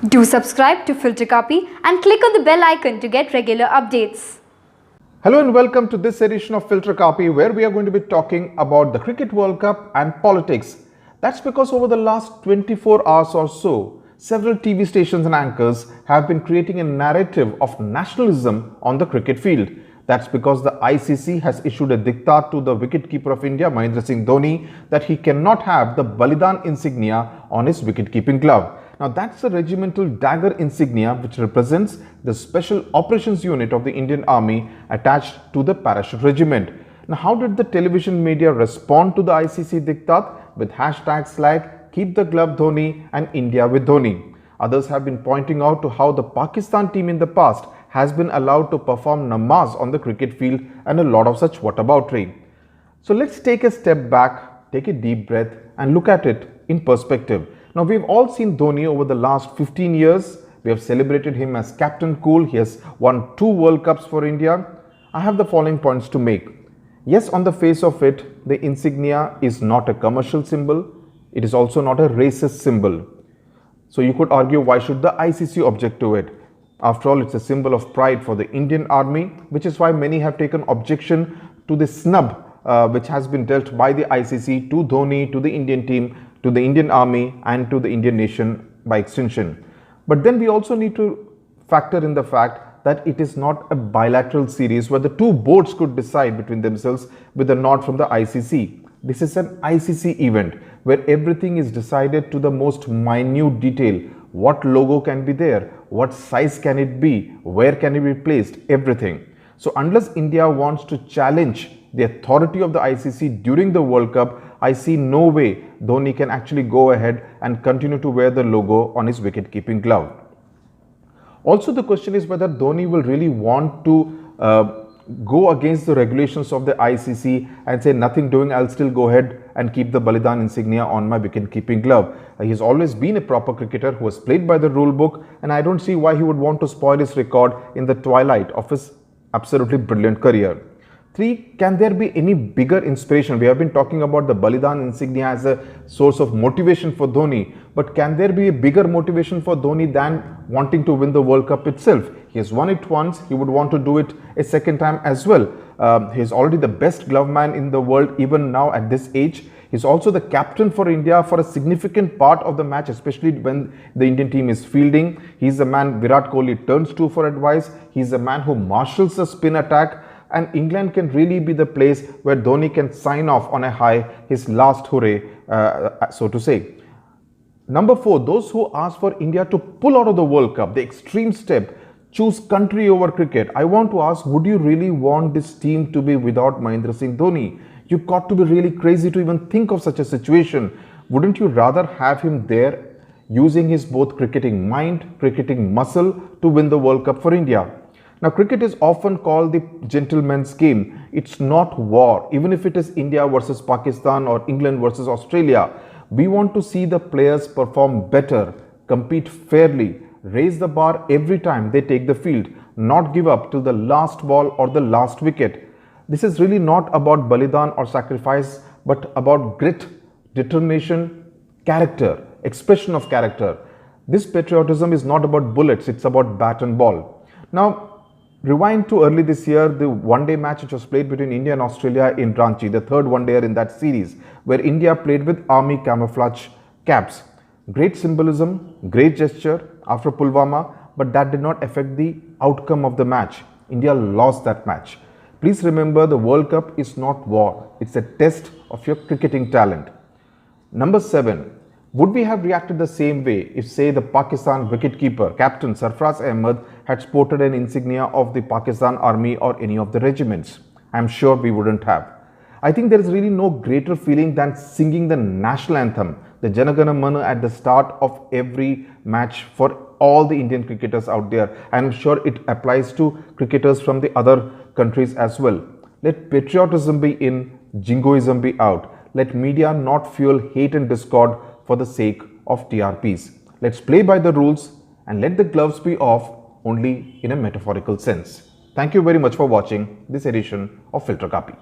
Do subscribe to Filter Kaapi and click on the bell icon to get regular updates. Hello and welcome to this edition of Filter Kaapi, where we are going to be talking about the Cricket World Cup and politics. That's because over the last 24 hours or so, several TV stations and anchors have been creating a narrative of nationalism on the cricket field. That's because the ICC has issued a diktat to the wicketkeeper of India, Mahendra Singh Dhoni, that he cannot have the Balidan insignia on his wicket-keeping glove. Now that's a regimental dagger insignia which represents the Special Operations Unit of the Indian Army attached to the Parachute Regiment. Now how did the television media respond to the ICC diktat? With hashtags like Keep the Glove Dhoni and India with Dhoni. Others have been pointing out to how the Pakistan team in the past has been allowed to perform namaz on the cricket field and a lot of such whataboutery. So let's take a step back, take a deep breath and look at it in perspective. Now we've all seen Dhoni over the last 15 years. We have celebrated him as Captain Cool. He has won 2 World Cups for India. I have the following points to make. Yes, on the face of it, the insignia is not a commercial symbol. It is also not a racist symbol. So you could argue, why should the ICC object to it? After all, it's a symbol of pride for the Indian Army, which is why many have taken objection to the snub which has been dealt by the ICC to Dhoni, to the Indian team, to the Indian Army and to the Indian nation by extension. But then we also need to factor in the fact that it is not a bilateral series where the 2 boards could decide between themselves with a nod from the ICC. This is an ICC event where everything is decided to the most minute detail. What logo can be there? What size can it be? Where can it be placed? Everything. So unless India wants to challenge the authority of the ICC during the World Cup, I see no way Dhoni can actually go ahead and continue to wear the logo on his wicket-keeping glove. Also, the question is whether Dhoni will really want to go against the regulations of the ICC and say nothing doing, I'll still go ahead and keep the Balidan insignia on my wicket-keeping glove. He's always been a proper cricketer who has played by the rule book, and I don't see why he would want to spoil his record in the twilight of his absolutely brilliant career. 3. Can there be any bigger inspiration? We have been talking about the Balidan insignia as a source of motivation for Dhoni, but can there be a bigger motivation for Dhoni than wanting to win the World Cup itself? He has won it once, he would want to do it a second time as well. He is already the best glove man in the world even now at this age. He's also the captain for India for a significant part of the match, especially when the Indian team is fielding. He's the man Virat Kohli turns to for advice. He's the man who marshals the spin attack. And England can really be the place where Dhoni can sign off on a high, his last hooray, so to say. Number 4, those who ask for India to pull out of the World Cup, the extreme step, choose country over cricket. I want to ask, would you really want this team to be without Mahendra Singh Dhoni? You've got to be really crazy to even think of such a situation. Wouldn't you rather have him there using his both cricketing mind, cricketing muscle to win the World Cup for India? Now, cricket is often called the gentleman's game. It's not war. Even if it is India versus Pakistan or England versus Australia, we want to see the players perform better, compete fairly, raise the bar every time they take the field, not give up till the last ball or the last wicket. This is really not about Balidan or sacrifice, but about grit, determination, character, expression of character. This patriotism is not about bullets, it's about bat and ball. Now, rewind to early this year, the one-day match which was played between India and Australia in Ranchi, the third one-dayer in that series, where India played with army camouflage caps. Great symbolism, great gesture after Pulwama, but that did not affect the outcome of the match. India lost that match. Please remember, the World Cup is not war. It's a test of your cricketing talent. Number 7. Would we have reacted the same way if, say, the Pakistan wicketkeeper, Captain Sarfraz Ahmed, had sported an insignia of the Pakistan Army or any of the regiments? I'm sure we wouldn't have. I think there is really no greater feeling than singing the national anthem, the Jana Gana Mana, at the start of every match for all the Indian cricketers out there. I'm sure it applies to cricketers from the other countries as well. Let patriotism be in, jingoism be out. Let media not fuel hate and discord for the sake of TRPs. Let's play by the rules and let the gloves be off only in a metaphorical sense. Thank you very much for watching this edition of Filter Kaapi.